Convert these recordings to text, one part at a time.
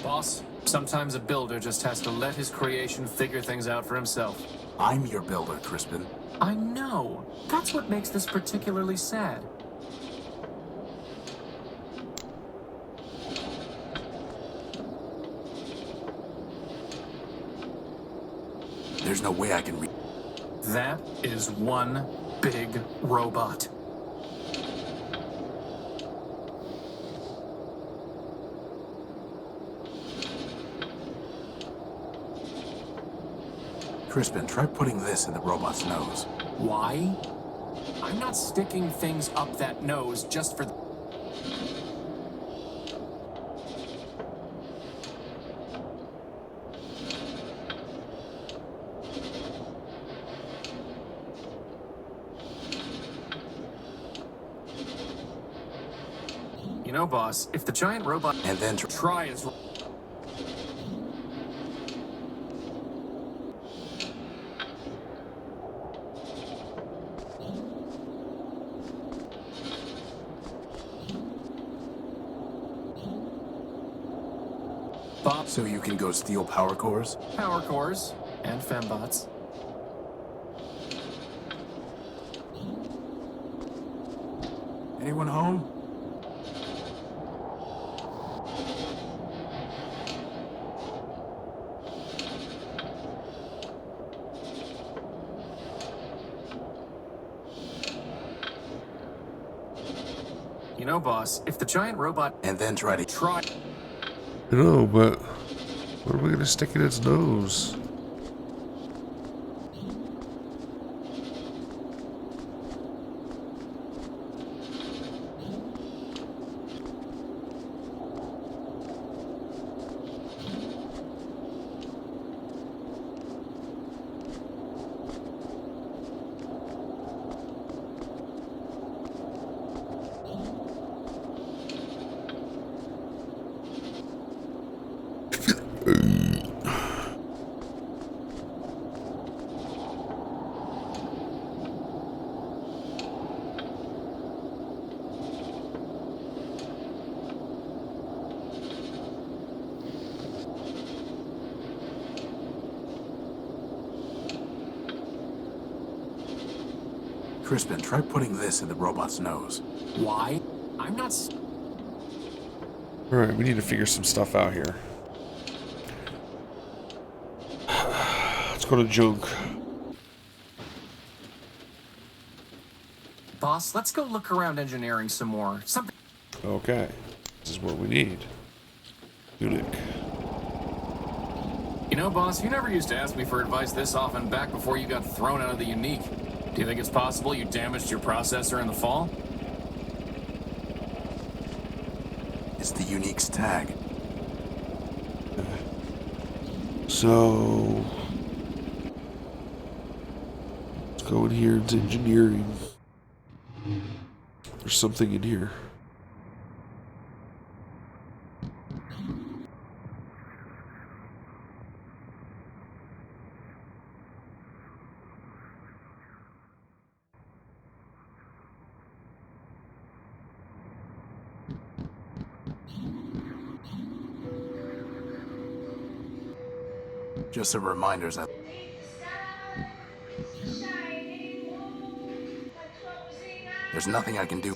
Boss, sometimes a builder just has to let his creation figure things out for himself. I'm your builder, Crispin. I know. That's what makes this particularly sad. There's no way I can That is one big robot. Crispin, try putting this in the robot's nose. Why? I'm not sticking things up that nose just for... You know, boss, if the giant robot... And then try as... Bob, so you can go steal power cores? power cores, and fembots. Anyone home? You know, boss, if the giant robot... And then try to... Try... I know, but what are we gonna stick in its nose? Crispin, try putting this in the robot's nose. Why? I'm not... Alright, we need to figure some stuff out here. Let's go to junk. Boss, let's go look around engineering some more. Something... Okay. This is what we need. Tunic. You know, boss, you never used to ask me for advice this often back before you got thrown out of the Unique. Do you think it's possible you damaged your processor in the fall? It's the Unique's tag. So let's go in here into engineering. There's something in here. Just some reminders that... There's nothing I can do.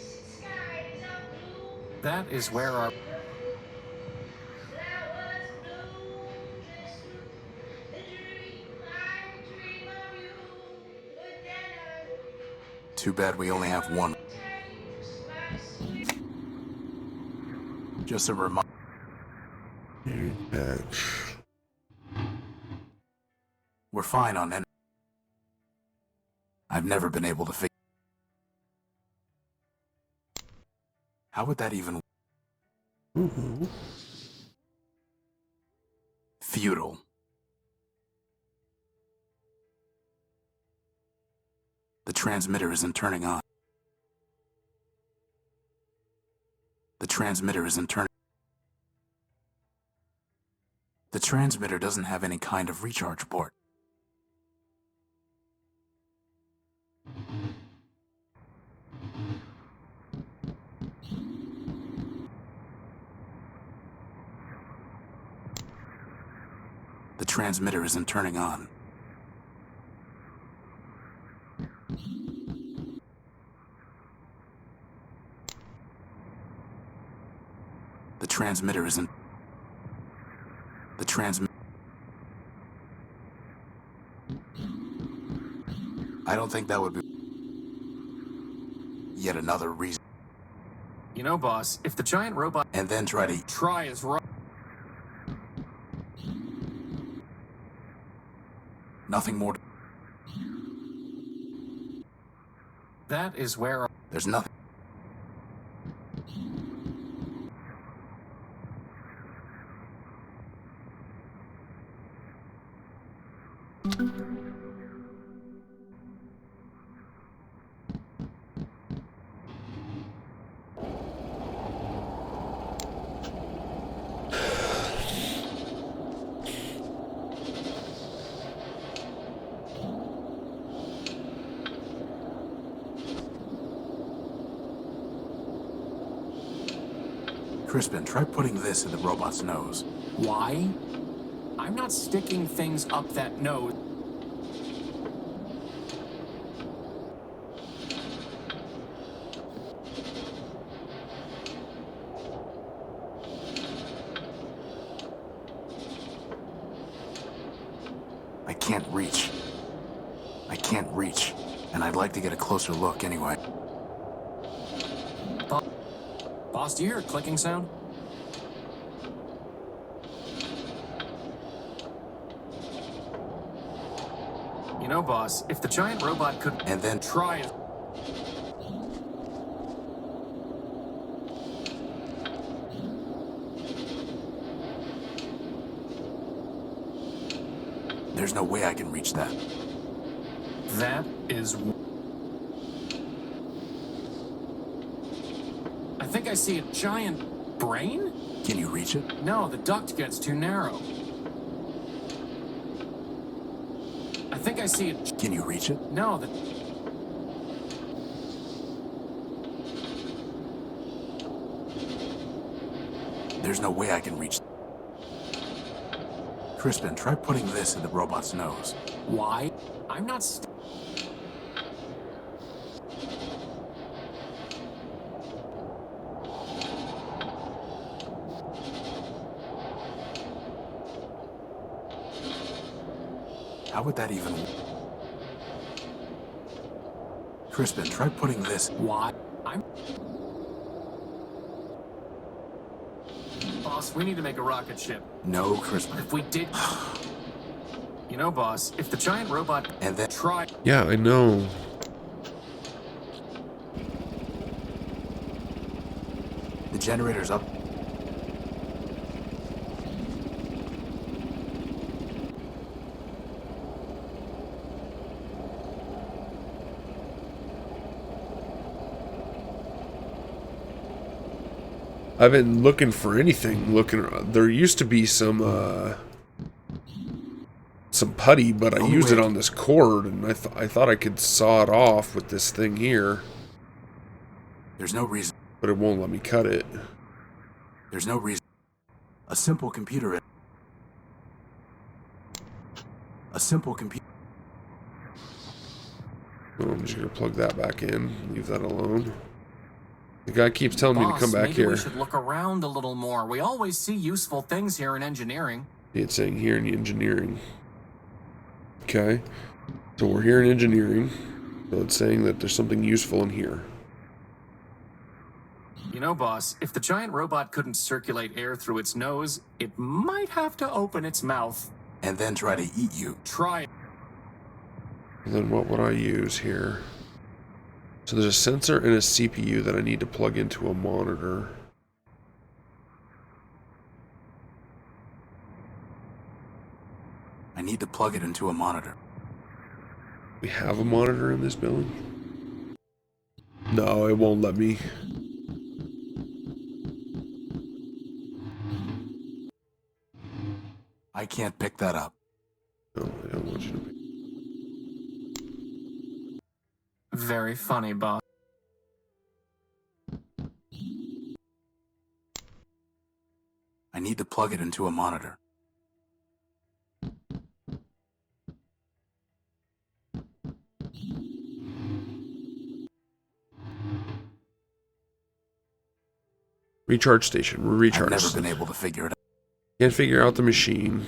That is where our... Too bad we only have one. Just a reminder. We're fine on that. I've never been able to figure. How would that even... Futile. The transmitter isn't turning on. The transmitter isn't turning... The transmitter doesn't have any kind of recharge port. transmitter isn't turning on. The transmitter isn't... The transmitter... I don't think that would be... Yet another reason. You know, boss, if the giant robot... And then try to... Try is right. Nothing more. That is where... There's nothing. Crispin, try putting this in the robot's nose. Why? I'm not sticking things up that nose. I can't reach. I can't reach. And I'd like to get a closer look anyway. Boss, do you hear a clicking sound? You know, boss, if the giant robot could... And then Try it. There's no way I can reach that. That is... I think I see a giant brain? Can you reach it? No, the duct gets too narrow. I think I see a... Can you reach it? No, the... There's no way I can reach. Crispin, try putting this in the robot's nose. Why? I'm not... How would that even... Crispin, try putting this... Why? I'm... Boss, we need to make a rocket ship. No, Crispin. If we did... You know, boss, if the giant robot... And then... Try... Yeah, I know. The generator's up. I've been looking for anything. There used to be some putty, but I used it on this cord, and I thought I could saw it off with this thing here. There's no reason. But it won't let me cut it. There's no reason. A simple computer... A simple computer... Well, I'm just gonna plug that back in. Leave that alone. The guy keeps telling me to come back maybe here. We should look around a little more. We always see useful things here in engineering. It's saying here in engineering. Okay. So we're here in engineering. So it's saying that there's something useful in here. You know, boss, if the giant robot couldn't circulate air through its nose, it might have to open its mouth. And then try to eat you. Try. And then what would I use here? So there's a sensor and a CPU that I need to plug into a monitor. I need to plug it into a monitor. We have a monitor in this building? No, it won't let me. I can't pick that up. No, I don't want you to pick. Very funny, boss. I need to plug it into a monitor. Recharge station. We're I've recharged. never been able to figure it out. Can't figure out the machine.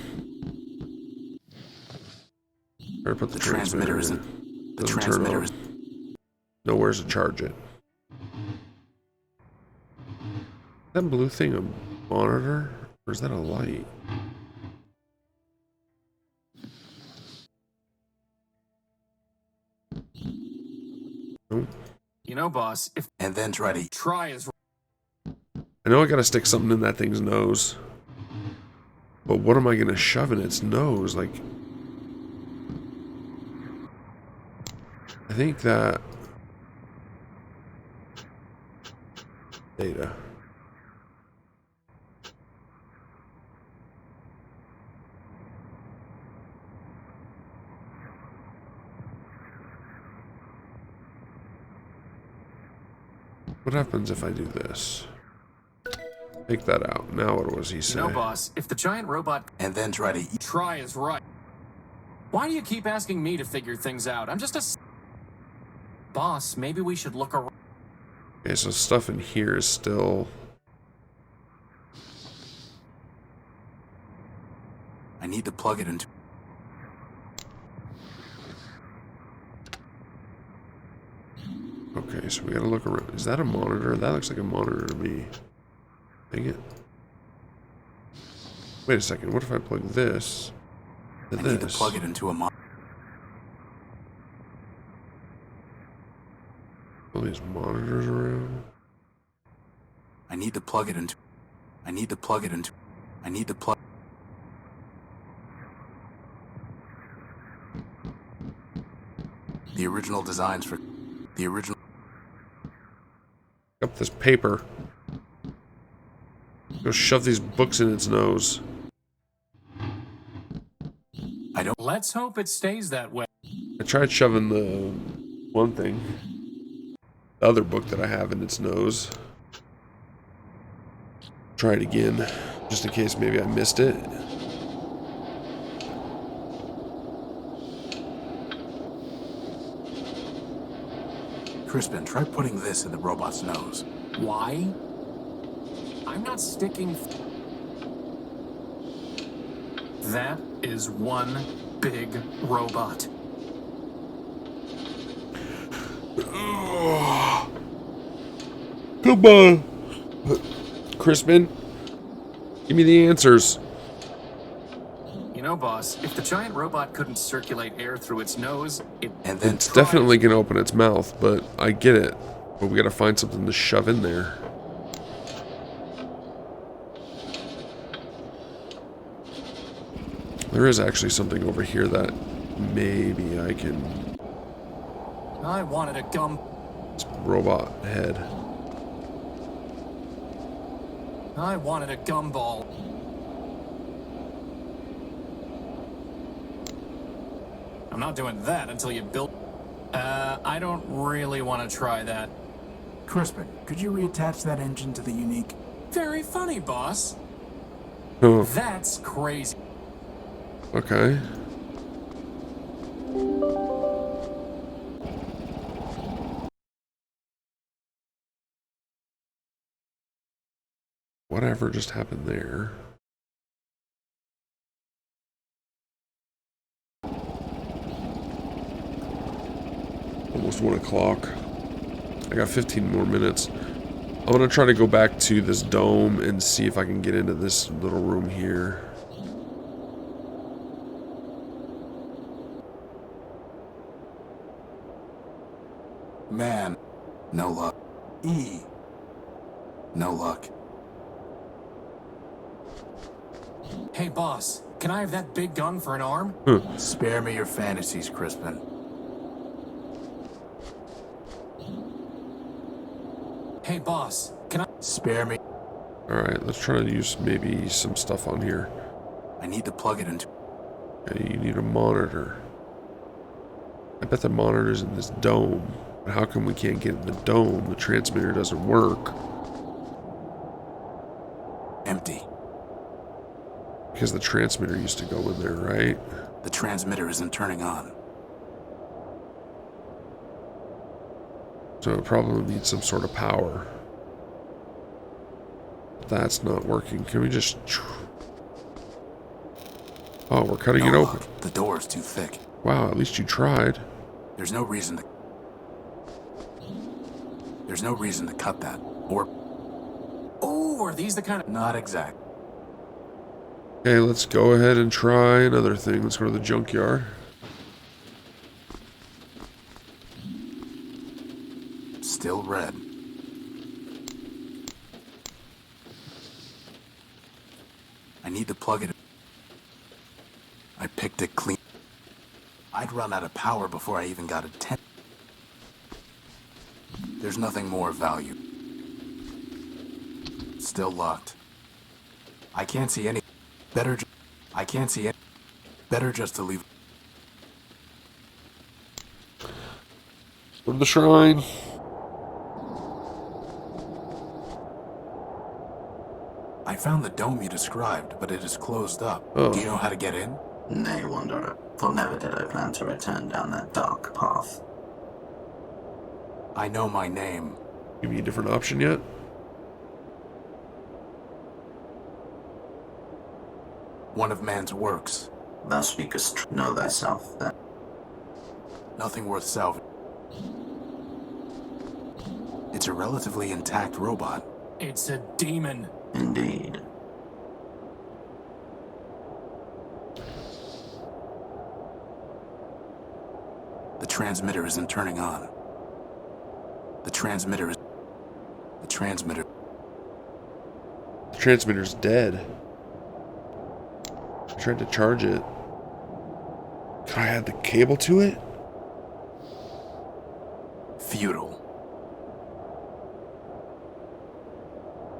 Try to put the transmitter in. isn't. The Doesn't turn transmitter on. is. Nowhere's to charge it. That blue thing a monitor? Or is that a light? Nope. You know, boss, if And then try to. try is I know I gotta stick something in that thing's nose. But what am I gonna shove in its nose? Like, I think that data. What happens if I do this? Take that out. Now what was he say? no, boss, if the giant robot And then try to. try is right. Why do you keep asking me to figure things out? I'm just a boss. Maybe we should look around. Okay, so stuff in here is still... I need to plug it into. Okay, so we gotta look around. Is that a monitor? That looks like a monitor to me. Dang it. Wait a second, what if I plug this to I this? need to plug it into a monitor. All these monitors around? I need to plug it into. I need to plug it into. I need to plug. The original designs for. The original. Up this paper. Go shove these books in its nose. I don't. Let's hope it stays that way. I tried shoving the one thing. The other book that I have in its nose. Try it again, just in case maybe I missed it. Crispin, try putting this in the robot's nose. Why? I'm not sticking. That is one big robot. Come on, Crispin. Give me the answers. You know, boss, if the giant robot couldn't circulate air through its nose, And then It's definitely gonna open its mouth, but I get it. But we gotta find something to shove in there. There is actually something over here that maybe I can... I wanted a gum. It's robot head. I wanted a gumball. I'm not doing that until you build. I don't really want to try that. Crispin, could you reattach that engine to the Unique? Very funny, boss. Oh, That's crazy. okay. Whatever just happened there. Almost 1 o'clock. I got 15 more minutes. I'm gonna try to go back to this dome and see if I can get into this little room here. Man, no luck. E. No luck. Hey, boss, can I have that big gun for an arm? Spare me your fantasies, Crispin. Hey, boss, can I? Spare me. Alright, let's try to use maybe some stuff on here. I need to plug it into. Okay, you need a monitor. I bet the monitor's in this dome. But how come we can't get in the dome? The transmitter doesn't work. Empty. Because the transmitter used to go in there, right? The transmitter isn't turning on. So it probably needs some sort of power. That's not working. Can we just... Oh, we're cutting it No open. luck. The door is too thick. Wow, at least you tried. There's no reason to cut that. Or Oh, are these the kind of... not exact. Okay, let's go ahead and try another thing. Let's go to the junkyard. Still red. I need to plug it. I picked it clean. I'd run out of power before I even got a 10. There's nothing more of value. Still locked. I can't see any. I can't see any. Better just to leave. Go to the shrine. I found the dome you described, but it is closed up. Oh. Do you know how to get in? Nay, Wanderer, for never did I plan to return down that dark path. I know my name. Give me a different option yet? One of man's works. Thou speakest know thyself, then. Nothing worth salvaging. It's a relatively intact robot. It's a demon. Indeed. The transmitter isn't turning on. The transmitter's The transmitter's dead. I tried to charge it. Could I add the cable to it? futile.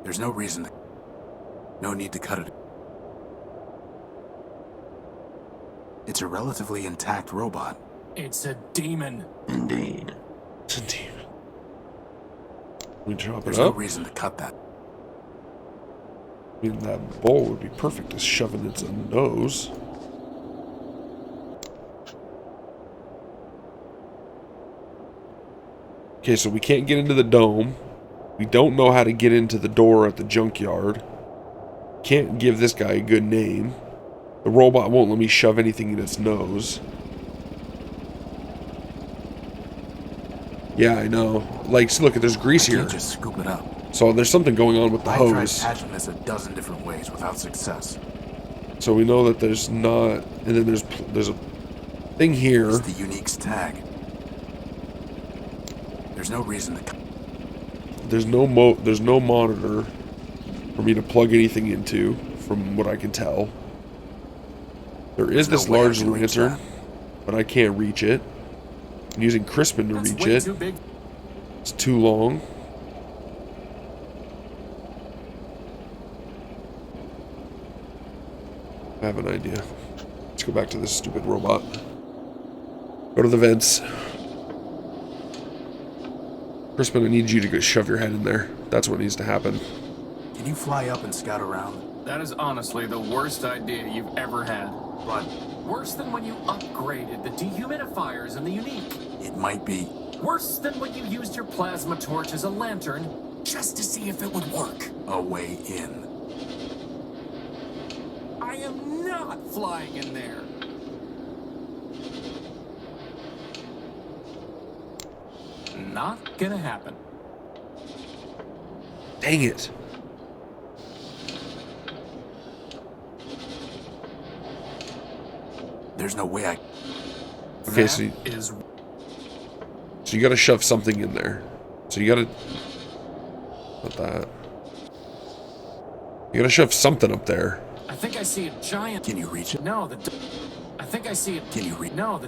There's no reason to... No need to cut it. It's a relatively intact robot. It's a demon. Indeed. It's a demon. We drop it There's no up. reason to cut that. I mean, that bowl would be perfect to shove in its nose. Okay, so we can't get into the dome. We don't know how to get into the door at the junkyard. Can't give this guy a good name. The robot won't let me shove anything in its nose. Yeah, I know. Like, see, look, there's grease I here. can't just scoop it up. So there's something going on with the I tried hose. patching this a dozen different ways without success. So we know that there's not, and then there's a thing here. It's the Unique's tag. There's no reason to... There's no monitor for me to plug anything into, from what I can tell. There is There's this no way I large can reach lantern, that. but I can't reach it. I'm using Crispin to That's reach way it. too big. It's too long. I have an idea. Let's go back to this stupid robot. Go to the vents. Crispin, I need you to go shove your head in there. That's what needs to happen. Can you fly up and scout around? That is honestly the worst idea you've ever had. But Worse than when you upgraded the dehumidifiers in the Unique. it might be... Worse than when you used your plasma torch as a lantern just to see if it would work. a way in. I am not flying in there. Not gonna happen. Dang it. There's no way I... Okay, That so is you gotta shove something in there. So you gotta... Not that. You gotta shove something up there. I think I see a giant. Can you reach it? No, I think I see it. Can you reach... No,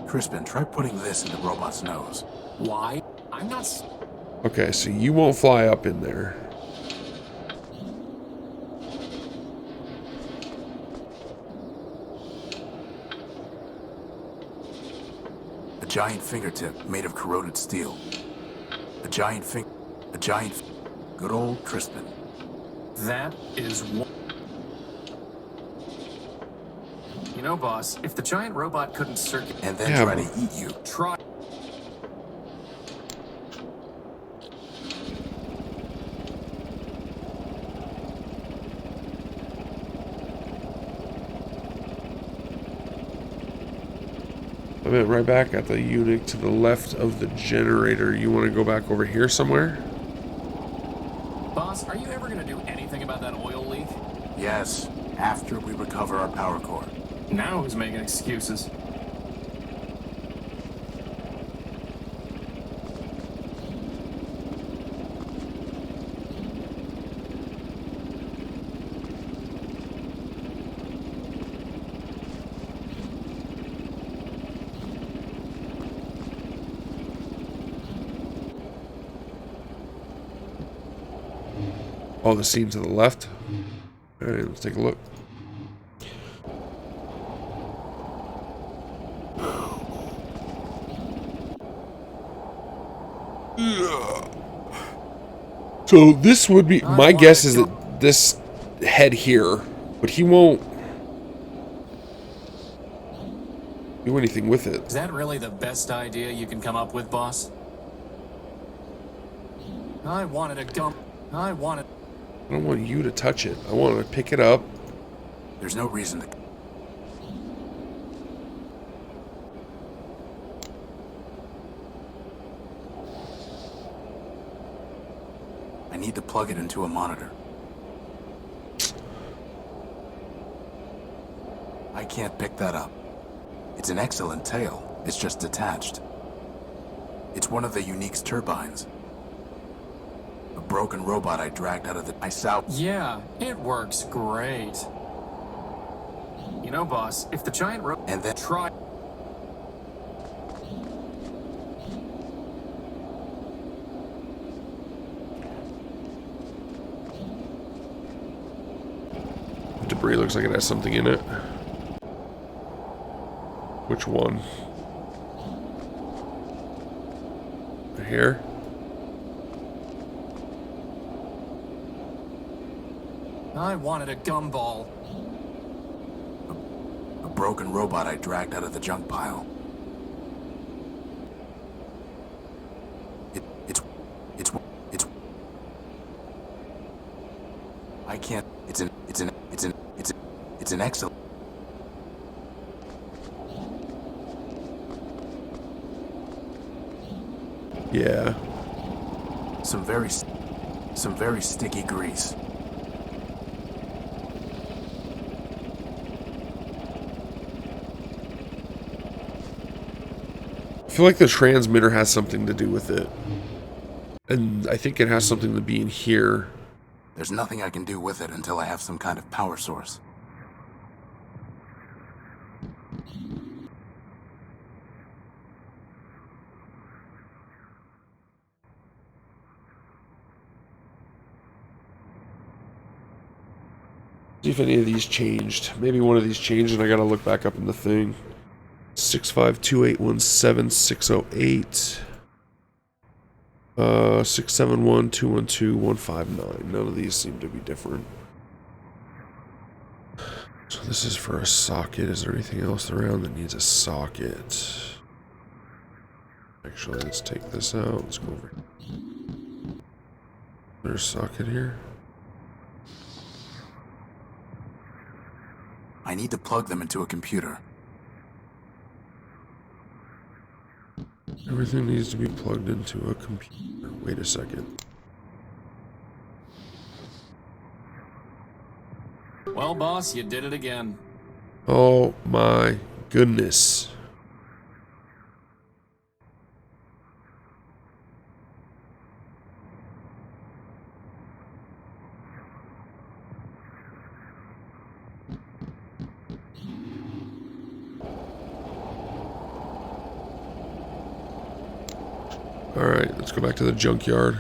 Crispin, try putting this in the robot's nose. Why? I'm not. Okay, so you won't fly up in there. A giant fingertip made of corroded steel. A giant... Good old Crispin. That is one. You know, boss, if the giant robot couldn't circulate, And then Yeah, try but- to eat you. try. meant right back at the unit to the left of the generator. You want to go back over here somewhere? Boss, are you ever gonna do anything about that oil leak? Yes, after we recover our power core. Now who's making excuses? Oh, the scene to the left. All right, let's take a look. So this would be my guess is that this head here, but he won't do anything with it. Is that really the best idea you can come up with, boss? I wanted a gum. I don't want you to touch it. I want to pick it up. There's no reason to. I need to plug it into a monitor. I can't pick that up. It's an excellent tail. It's just detached. It's one of the Unique's turbines. A broken robot I dragged out of the... Yeah, it works great. You know, boss, if the giant robot... And then... Try... The debris looks like it has something in it. Which one? Here? I wanted a gumball. A broken robot I dragged out of the junk pile. It's... I can't... It's an excellent... Yeah. Some very sticky grease. I feel like the transmitter has something to do with it. And I think it has something to be in here. There's nothing I can do with it until I have some kind of power source. See if any of these changed. Maybe one of these changed and I gotta look back up in the thing. 652817608. 671212159. None of these seem to be different. So this is for a socket. Is there anything else around that needs a socket? Actually, let's take this out. Let's go over. There's a socket here. I need to plug them into a computer. Everything needs to be plugged into a computer. Wait a second. Well, boss, you did it again. Oh my goodness. Alright, let's go back to the junkyard.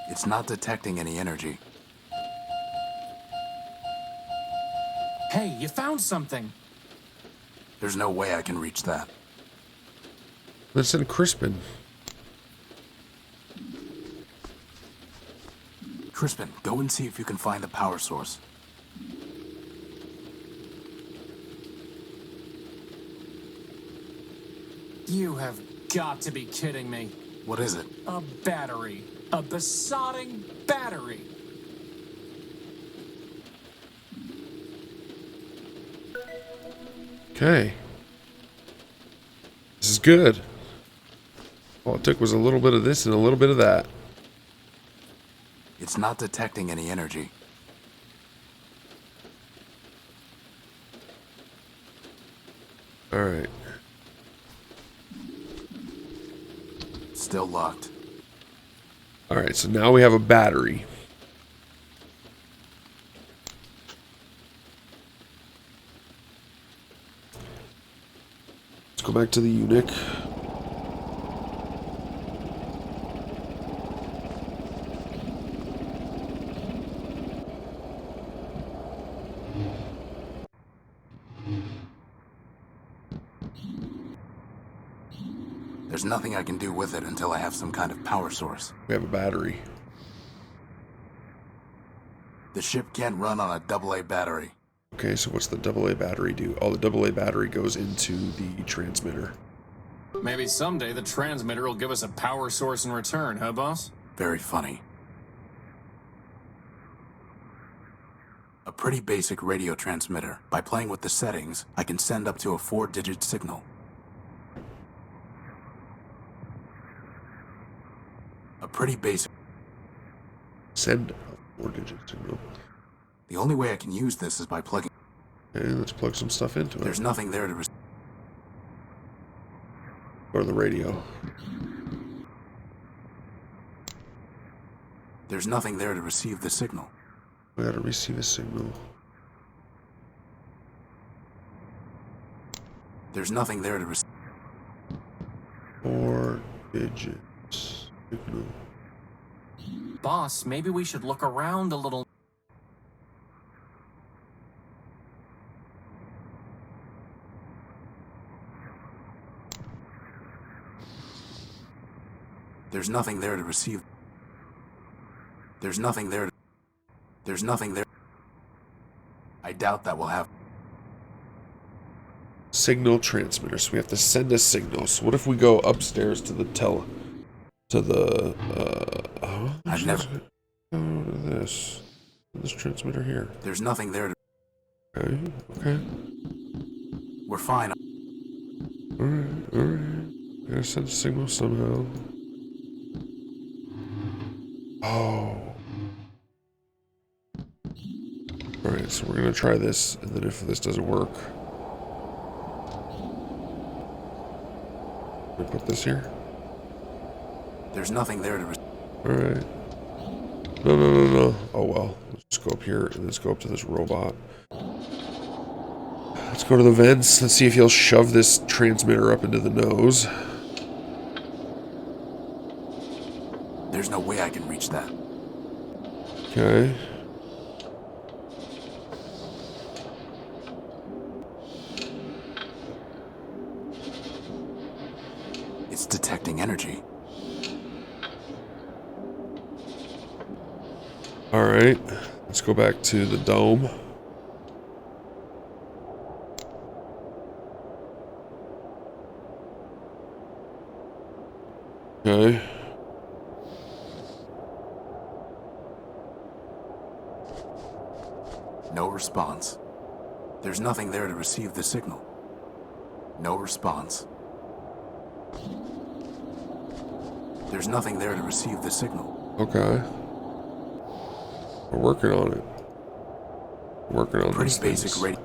It's not detecting any energy. Hey, you found something. There's no way I can reach that. Let's send Crispin. Crispin, go and see if you can find the power source. You have got to be kidding me. What is it? A battery. A besotting battery. Okay. This is good. All it took was a little bit of this and a little bit of that. It's not detecting any energy. Alright. Still locked. Alright, so now we have a battery. Let's go back to the eunuch. There's nothing I can do with it until I have some kind of power source. We have a battery. The ship can't run on a AA battery. Okay, so what's the AA battery do? Oh, the AA battery goes into the transmitter. Maybe someday the transmitter will give us a power source in return, huh, boss? Very funny. A pretty basic radio transmitter. By playing with the settings, I can send up to a 4-digit signal. A pretty basic... Send a 4-digit signal. The only way I can use this is by plugging... Okay, let's plug some stuff into it. There's nothing there to... Or the radio. There's nothing there to receive the signal. We gotta receive a signal. There's nothing there to receive... 4-digit signal. Boss, maybe we should look around a little. There's nothing there to receive... There's nothing there to... There's nothing there... I doubt that will have... Signal transmitter. So we have to send a signal. So what if we go upstairs to the I've never... Oh, this transmitter here. There's nothing there to... Okay, okay. We're fine. Alright. Gotta send a signal somehow. Oh. Alright, so we're gonna try this, and then if this doesn't work, we put this here. There's nothing there to... Alright. No. Oh well. Let's just go up here and let's go up to this robot. Let's go to the vents. Let's see if he'll shove this transmitter up into the nose. There's no way I can reach that. Okay. It's detecting energy. Alright. Let's go back to the dome. Okay. No response. There's nothing there to receive the signal. No response. There's nothing there to receive the signal. Okay. We're working on it. Working on Pretty these basic things. radio.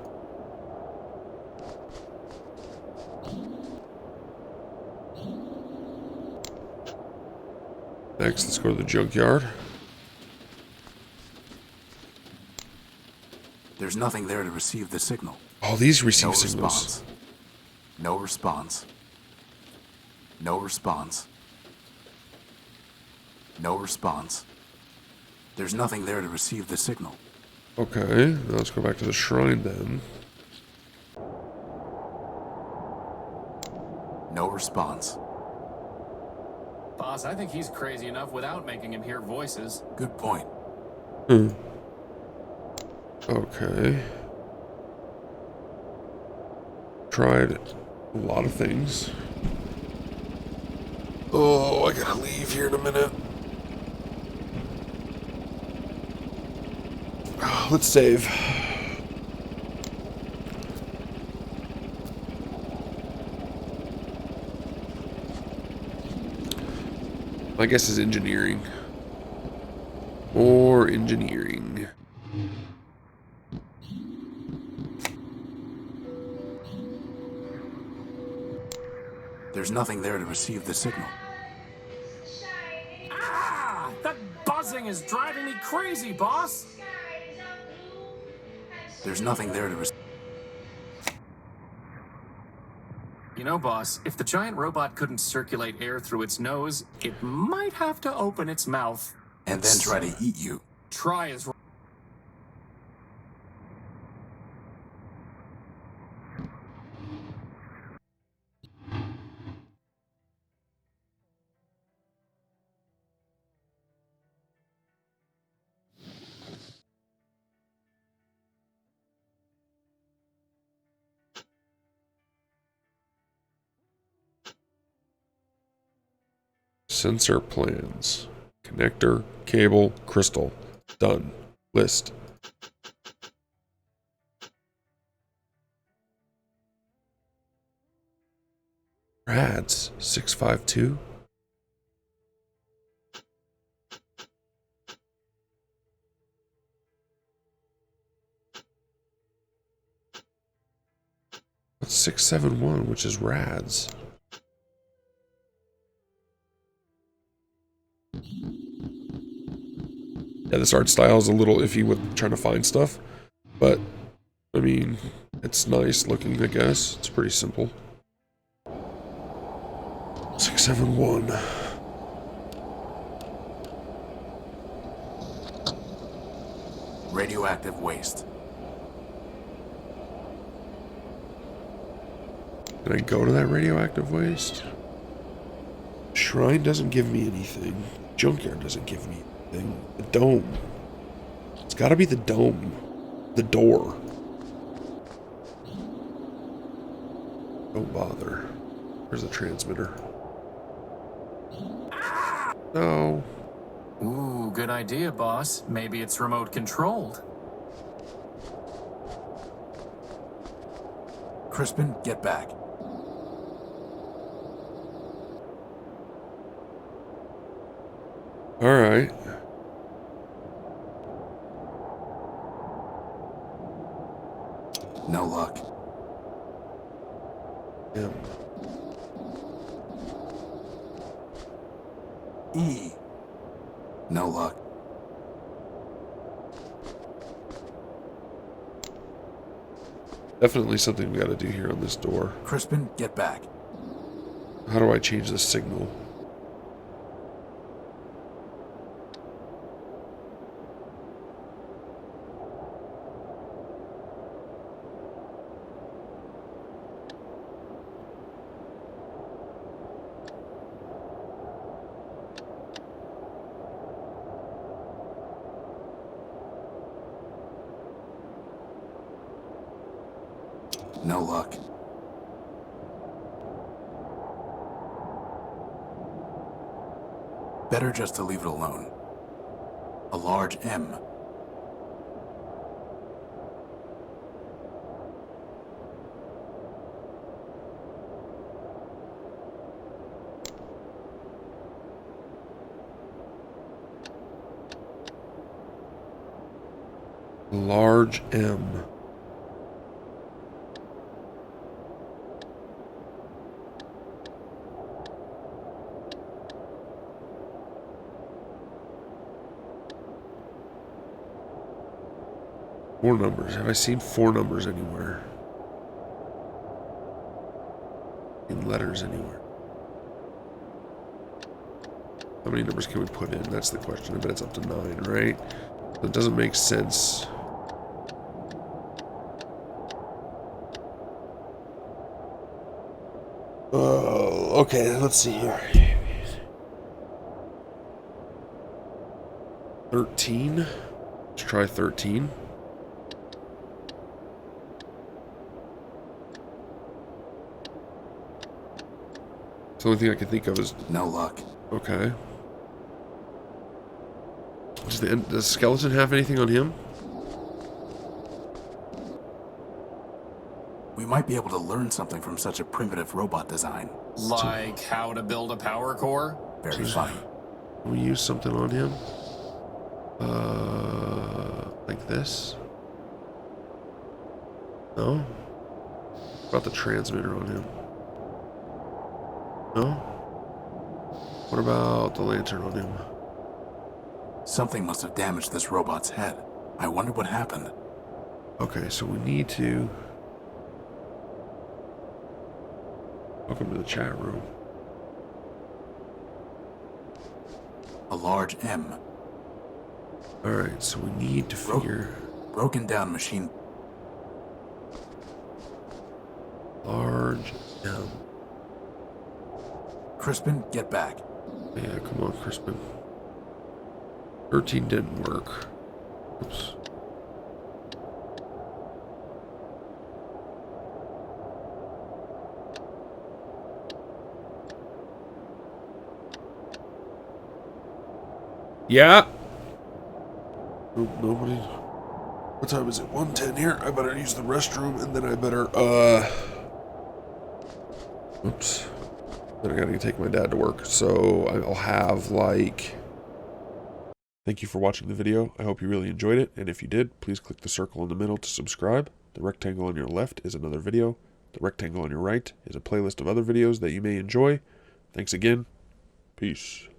Next, let's go to the junkyard. There's nothing there to receive the signal. Oh, these receive No signals. response. No response. No response. No response. There's nothing there to receive the signal. Okay, now let's go back to the shrine then. No response. Boss, I think he's crazy enough without making him hear voices. Good point. Okay. Tried a lot of things. Oh, I gotta leave here in a minute. Let's save. My guess is engineering. Or engineering. There's nothing there to receive the signal. Ah! That buzzing is driving me crazy, boss! There's nothing there to receive. You know, boss, if the giant robot couldn't circulate air through its nose, it might have to open its mouth. And then try to eat you. Try as... Sensor plans. Connector, cable, crystal. Done. List. Rads 652. That's 671, which is Rads. Yeah, this art style is a little iffy with trying to find stuff, but I mean, it's nice looking, I guess. It's pretty simple. 671. Radioactive waste. Can I go to that radioactive waste? Shrine doesn't give me anything. Junkyard doesn't give me anything. The dome. It's gotta be the dome. The door. Don't bother. Where's the transmitter? No. Ooh, good idea, boss. Maybe it's remote controlled. Crispin, get back. Alright. No luck. M. E. No luck. Definitely something we gotta do here on this door. Crispin, get back. How do I change the signal? No luck. Better just to leave it alone. A large M. Large M. Four numbers. Have I seen four numbers anywhere? In letters anywhere? How many numbers can we put in? That's the question. I bet it's up to 9, right? That doesn't make sense. Okay, let's see here. 13. Let's try 13. The only thing I can think of is... No luck. Okay. Does the skeleton have anything on him? We might be able to learn something from such a primitive robot design. Like how to build a power core? Very funny. Can we use something on him? Like this? No? What about the transmitter on him? No? What about the lantern on him? Something must have damaged this robot's head. I wonder what happened. Okay, so we need to... Welcome to the chat room. A large M. Alright, so we need to figure... Broken down machine. Large M. Crispin, get back. Yeah, come on, Crispin. 13 didn't work. Oops. Yeah. Nope, nobody. What time is it? 1:10 here. I better use the restroom and then I better, oops. Then I gotta take my dad to work. So I'll have like... Thank you for watching the video. I hope you really enjoyed it. And if you did, please click the circle in the middle to subscribe. The rectangle on your left is another video. The rectangle on your right is a playlist of other videos that you may enjoy. Thanks again. Peace.